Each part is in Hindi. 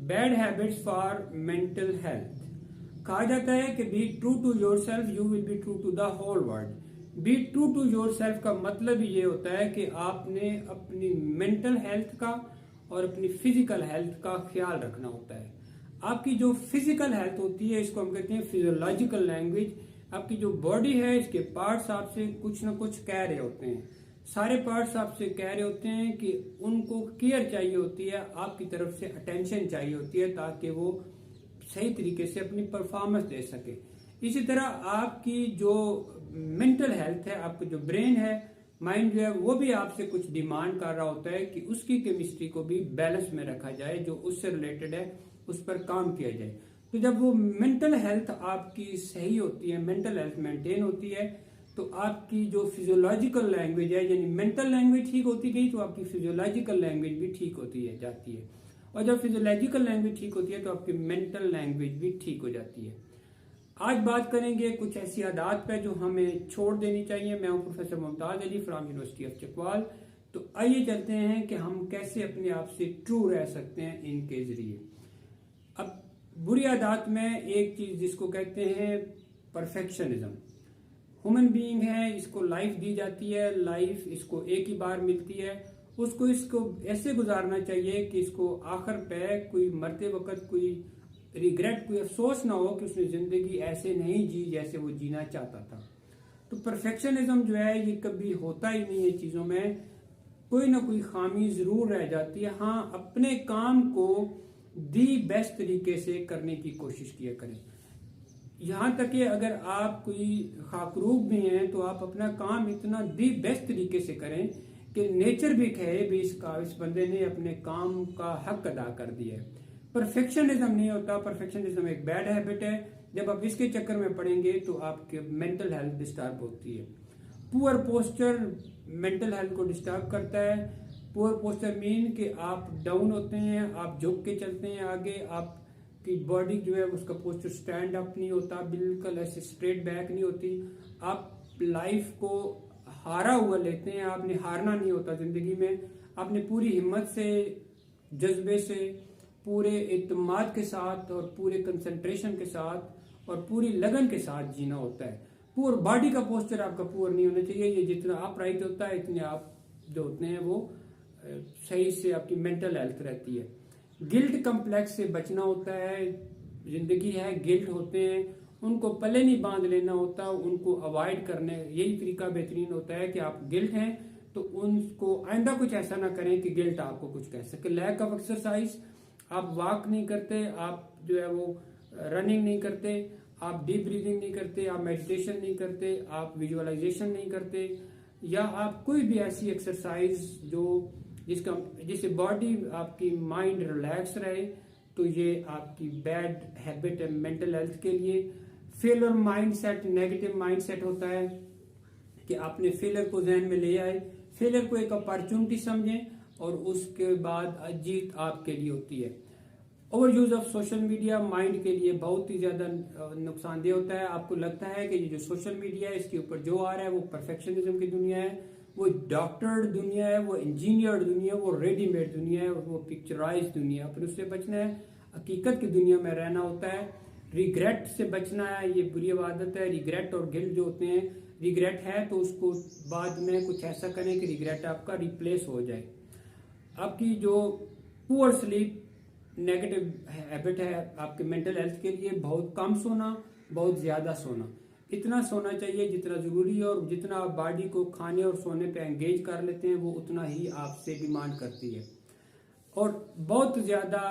Bad habits for mental health. कहा जाता है कि be true to yourself, you will be true to the whole world. Be true to yourself का मतलब ये होता है कि आपने अपनी मेंटल हेल्थ का और अपनी फिजिकल हेल्थ का ख्याल रखना होता है। आपकी जो फिजिकल हेल्थ होती है, इसको हम कहते हैं फिजियोलॉजिकल लैंग्वेज। आपकी जो बॉडी है, इसके पार्ट्स आपसे कुछ ना कुछ कह रहे होते हैं। सारे पार्ट्स आपसे कह रहे होते हैं कि उनको केयर चाहिए होती है, आपकी तरफ से अटेंशन चाहिए होती है, ताकि वो सही तरीके से अपनी परफॉर्मेंस दे सके। इसी तरह आपकी जो मेंटल हेल्थ है, आपका जो ब्रेन है, माइंड जो है, वो भी आपसे कुछ डिमांड कर रहा होता है कि उसकी केमिस्ट्री को भी बैलेंस में रखा जाए, जो उससे रिलेटेड है उस पर काम किया जाए। तो जब वो मेंटल हेल्थ आपकी सही होती है, मेंटल हेल्थ मेंटेन होती है, तो आपकी जो फिजियोलॉजिकल लैंग्वेज है, यानी मेंटल लैंग्वेज ठीक होती गई तो आपकी फिजियोलॉजिकल लैंग्वेज भी ठीक होती है जाती है। और जब फिजियोलॉजिकल लैंग्वेज ठीक होती है तो आपकी मेंटल लैंग्वेज भी ठीक हो जाती है। आज बात करेंगे कुछ ऐसी आदत पे जो हमें छोड़ देनी चाहिए। मैं हूं professor Mumtaz Ali from university of Chakwal. तो आइए चलते हैं कि हम कैसे अपने आप से ट्रू रह सकते हैं इनके जरिए। अब बुरी आदत में एक चीज जिसको कहते हैं परफेक्शनिज्म। ह्यूमन बीइंग है, इसको लाइफ दी जाती है, लाइफ इसको एक ही बार मिलती है, उसको इसको ऐसे गुजारना चाहिए कि इसको आखिर पे कोई मरते वक्त कोई रिग्रेट, कोई अफसोस ना हो कि उसने जिंदगी ऐसे नहीं जी जैसे वो जीना चाहता था। तो परफेक्शनिज्म जो है ये कभी होता ही नहीं है। चीजों में कोई ना कोई खामी जरूर रह जाती है। हाँ, अपने काम को दी बेस्ट तरीके से करने की कोशिश किया करें। यहां तक कि अगर आप कोई खाकरूब भी हैं तो आप अपना काम इतना दी बेस्ट तरीके से करें कि नेचर भी कहे भी इस बंदे ने अपने काम का हक अदा कर दिया है। परफेक्शनिज्म नहीं होता। परफेक्शनिज्म एक बैड हैबिट है। जब आप इसके चक्कर में पड़ेंगे तो आपके मेंटल हेल्थ डिस्टर्ब होती है। पुअर पोस्चर मेंटल हेल्थ को डिस्टर्ब करता है। पुअर पोस्चर मीन कि आप डाउन होते हैं, आप झुक के चलते हैं आगे, आपकी बॉडी जो है उसका पोस्चर स्टैंड अप नहीं होता, बिल्कुल ऐसे स्ट्रेट बैक नहीं होती। आप लाइफ को हारा हुआ लेते हैं। आपने हारना नहीं होता जिंदगी में। आपने पूरी हिम्मत से, जज्बे से, पूरे इत्मीनान के साथ और पूरे कंसंट्रेशन के साथ और पूरी लगन के साथ जीना होता है। पूरा बॉडी का पोस्चर आपका पुअर नहीं होना चाहिए। ये जितना आप राइट होता है इतने आप जो होते हैं वो सही से आपकी मेंटल हेल्थ रहती है। गिल्ट कम्प्लेक्स से बचना होता है। जिंदगी है, गिल्ट होते हैं, उनको पल्ले नहीं बांध लेना होता, उनको अवॉइड करने, यही तरीका बेहतरीन होता है कि आप गिल्ट हैं तो उनको आइंदा कुछ ऐसा ना करें कि गिल्ट आपको कुछ कह सके। लैक ऑफ एक्सरसाइज, आप वॉक नहीं करते, आप जो है वो रनिंग नहीं करते, आप डीप ब्रीदिंग नहीं करते, आप मेडिटेशन नहीं करते, आप विजुअलाइजेशन नहीं करते, या आप कोई भी ऐसी एक्सरसाइज जो जिससे बॉडी आपकी माइंड रिलैक्स रहे, तो ये आपकी बैड हैबिट है मेंटल हेल्थ के लिए। फेलियर माइंडसेट, नेगेटिव माइंडसेट होता है कि आपने फेलियर को जहन में ले आए, फेलियर को एक अपॉर्चुनिटी समझें और उसके बाद जीत आपके लिए होती है। Over use of social media mind के लिए बहुत ही ज्यादा नुकसानदेह होता है। आपको लगता है कि ये जो सोशल मीडिया है इसके ऊपर जो आ रहा है वो परफेक्शनिज्म की दुनिया है, वो डॉक्टर्ड दुनिया है, वो इंजीनियर्ड दुनिया है, वो रेडीमेड दुनिया है, वो पिक्चराइज दुनिया है। फिर उससे बचना है, हकीकत की दुनिया में रहना होता है। रिग्रेट से बचना है, ये बुरी आदत है। रिग्रेट और गिल्ट जो होते हैं, रिग्रेट है तो उसको बाद में कुछ ऐसा करें कि रिग्रेट आपका रिप्लेस हो जाए। आपकी जो पुअर स्लीप नेगेटिव हैबिट है आपके मेंटल हेल्थ के लिए, बहुत कम सोना, बहुत ज्यादा सोना। इतना सोना चाहिए जितना जरूरी है, और जितना आप बॉडी को खाने और सोने पे एंगेज कर लेते हैं वो उतना ही आपसे डिमांड करती है। और बहुत ज्यादा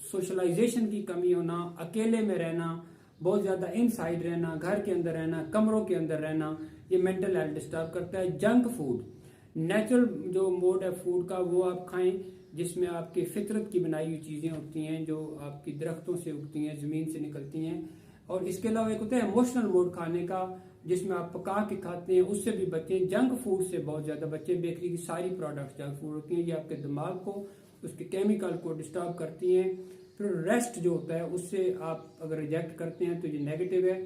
सोशलाइजेशन की कमी होना, अकेले में रहना, बहुत ज्यादा इनसाइड रहना, घर के अंदर रहना, कमरों के अंदर रहना, ये मेंटल हेल्थ डिस्टर्ब करता है। जंक फूड, नेचुरल जो मोड है फूड का वो आप खाएं, जिसमें आपकी फितरत की बनाई हुई चीजें होती हैं जो आपकी दरख्तों से उगती हैं, जमीन से निकलती हैं। और इसके अलावा एक होता है इमोशनल मोड खाने का, जिसमें आप पका के खाते हैं, उससे भी बचें। जंक फूड से बहुत ज्यादा बचें। बेकरी की सारी प्रोडक्ट्स जंक फूड होती हैं, ये आपके दिमाग को, उसके केमिकल को डिस्टर्ब करती हैं। फिर रेस्ट जो होता है उससे आप अगर रिजेक्ट करते हैं तो ये नेगेटिव है।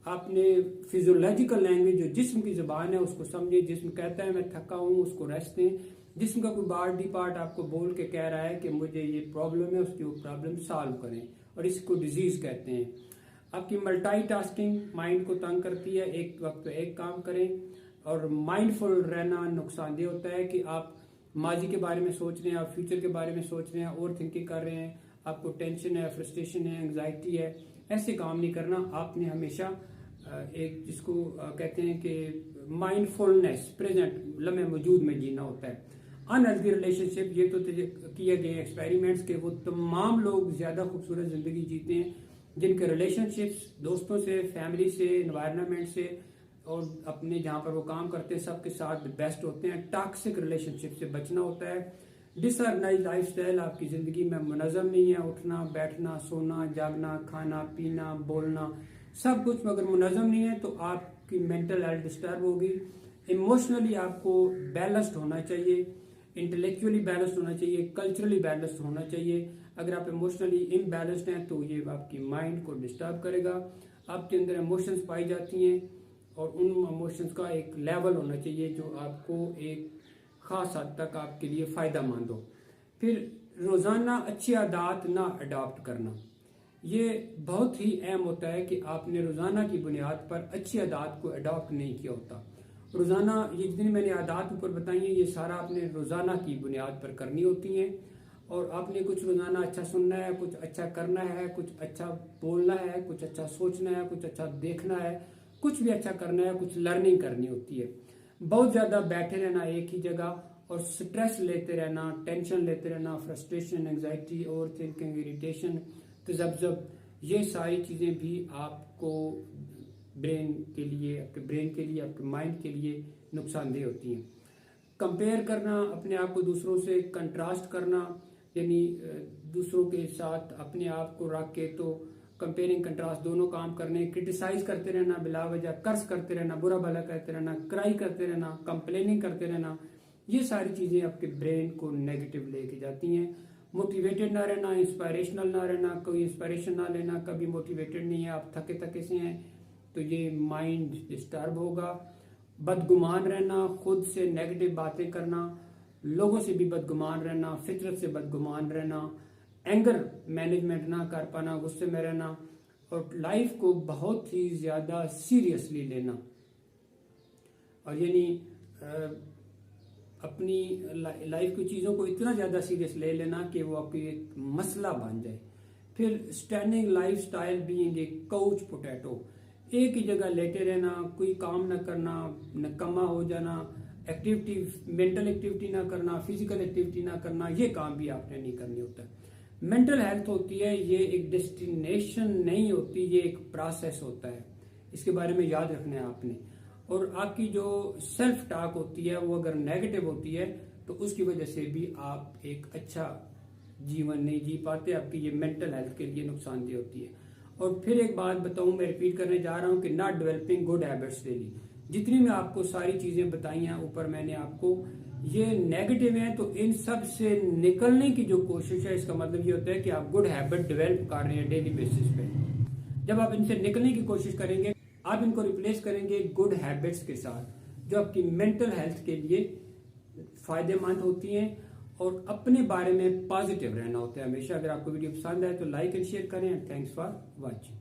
आपने फिजियोलॉजिकल लैंग्वेज जो जिस्म की जुबान है उसको समझे। जिस्म कहता है मैं थका हूं, उसको रेस्ट दें। जिस्म का कोई बॉडी पार्ट आपको बोल के कह रहा है कि मुझे ये प्रॉब्लम है, उसकी वो प्रॉब्लम सॉल्व करें, और इसको डिजीज कहते हैं। आपकी मल्टीटास्किंग माइंड को तंग करती है, एक वक्त एक काम करें। और माइंडफुल रहना नुकसानदेह होता है कि आप माजी के बारे में सोच रहे हैं, आप फ्यूचर के बारे में सोच रहे हैं, ओवर थिंकिंग कर रहे हैं, आपको टेंशन है, फ्रस्ट्रेशन है, एंग्जाइटी है। ऐसे काम नहीं करना। आपने हमेशा एक जिसको कहते हैं कि माइंडफुलनेस, प्रेजेंट लम्हे मौजूद में जीना होता है। अनहेल्दी रिलेशनशिप, ये तो किए गए एक्सपेरिमेंट्स के वो तमाम लोग ज्यादा खूबसूरत जिंदगी जीते हैं जिनके रिलेशनशिप्स दोस्तों से, फैमिली से, एनवायरनमेंट से और अपने जहाँ पर वो काम करते हैं सबके साथ बेस्ट होते हैं। टॉक्सिक रिलेशनशिप से बचना होता है। डिसऑर्गेनाइज लाइफस्टाइल आपकी जिंदगी में मुनज़्ज़म नहीं है। उठना, बैठना, सोना, जागना, खाना, पीना, बोलना, सब कुछ अगर मुनज़्ज़म नहीं है तो आपकी मेंटल हेल्थ डिस्टर्ब होगी। इमोशनली आपको बैलेंस्ड होना चाहिए, इंटेलेक्चुअली बैलेंस्ड होना चाहिए, कल्चरली बैलेंस्ड होना चाहिए। अगर आप इमोशनली इम्बैलेंस्ड हैं तो ये आपकी माइंड को डिस्टर्ब करेगा। आपके अंदर इमोशंस पाई जाती हैं और उन इमोशंस का एक लेवल होना चाहिए जो आपको एक खास हद तक आपके लिए फ़ायदा मंद हो। फिर रोज़ाना अच्छी आदत ना अडॉप्ट करना, ये बहुत ही अहम होता है कि आपने रोज़ाना की बुनियाद पर अच्छी आदत को अडॉप्ट नहीं किया होता। रोज़ाना ये जितनी मैंने आदत ऊपर बताई हैं ये सारा आपने रोज़ाना की बुनियाद पर करनी होती हैं। और आपने कुछ रोज़ाना अच्छा सुनना है, कुछ अच्छा करना है, कुछ अच्छा बोलना है, कुछ अच्छा सोचना है, कुछ अच्छा देखना है, कुछ भी अच्छा करना है, कुछ लर्निंग करनी होती है। बहुत ज़्यादा बैठे रहना एक ही जगह और स्ट्रेस लेते रहना, टेंशन लेते रहना, frustration, anxiety, over thinking, irritation, तजब्जुब, ये सारी चीज़ें भी आपको ब्रेन के लिए, आपके माइंड के लिए नुकसानदेह होती हैं। कंपेयर करना, अपने आप को दूसरों से कंट्रास्ट करना, यानी दूसरों के साथ अपने आप को रख के तो कंपेयरिंग कंट्रास्ट दोनों काम करने, क्रिटिसाइज करते रहना, बिला वजह कर्स करते रहना, बुरा भला कहते रहना, क्राई करते रहना, कंप्लेनिंग करते रहना, ये सारी चीज़ें आपके ब्रेन को नेगेटिव लेके जाती हैं। मोटिवेटेड ना रहना, इंस्पायरेशनल ना रहना, कोई इंस्पायरेशन ना लेना, कभी मोटिवेटेड नहीं है, आप थके थके से हैं तो ये माइंड डिस्टर्ब होगा। बदगुमान रहना, खुद से नेगेटिव बातें करना, लोगों से भी बदगुमान रहना, फितरत से बदगुमान रहना, एंगर मैनेजमेंट ना कर पाना, गुस्से में रहना, और लाइफ को बहुत ही ज़्यादा सीरियसली लेना, और यानी अपनी लाइफ की चीज़ों को इतना ज़्यादा सीरियस ले लेना कि वो आपकी एक मसला बन जाए। फिर standing life style being a couch potato, एक ही जगह लेटे रहना, कोई काम ना करना, नकम्मा हो जाना, एक्टिविटी, मेंटल एक्टिविटी ना करना, फिजिकल एक्टिविटी ना करना, ये काम भी आपने नहीं करनी होता। मेंटल हेल्थ होती है, ये एक डेस्टिनेशन नहीं होती, ये एक प्रोसेस होता है, इसके बारे में याद रखना है आपने। और आपकी जो सेल्फ टॉक होती है वो अगर नेगेटिव होती है तो उसकी वजह से भी आप एक अच्छा जीवन नहीं जी पाते, आपकी ये मेंटल हेल्थ के लिए नुकसानदेह होती है। और फिर एक बात बताऊं, मैं रिपीट करने जा रहा हूं कि not developing good habits daily, जितनी मैं आपको सारी चीजें बताई हैं ऊपर मैंने आपको, ये नेगेटिव हैं, तो इन सब से निकलने की जो कोशिश है, इसका मतलब ये होता है कि आप गुड हैबिट डेवलप कर रहे हैं डेली बेसिस पे। जब आप इनसे निकलने की कोशिश करेंगे, आप इनको रिप्लेस करेंगे गुड हैबिट्स के साथ जो आपकी मेंटल हेल्थ के लिए फायदेमंद होती हैं, और अपने बारे में पॉजिटिव रहना होता है हमेशा। अगर आपको वीडियो पसंद आए तो लाइक एंड शेयर करें। Thanks for watching.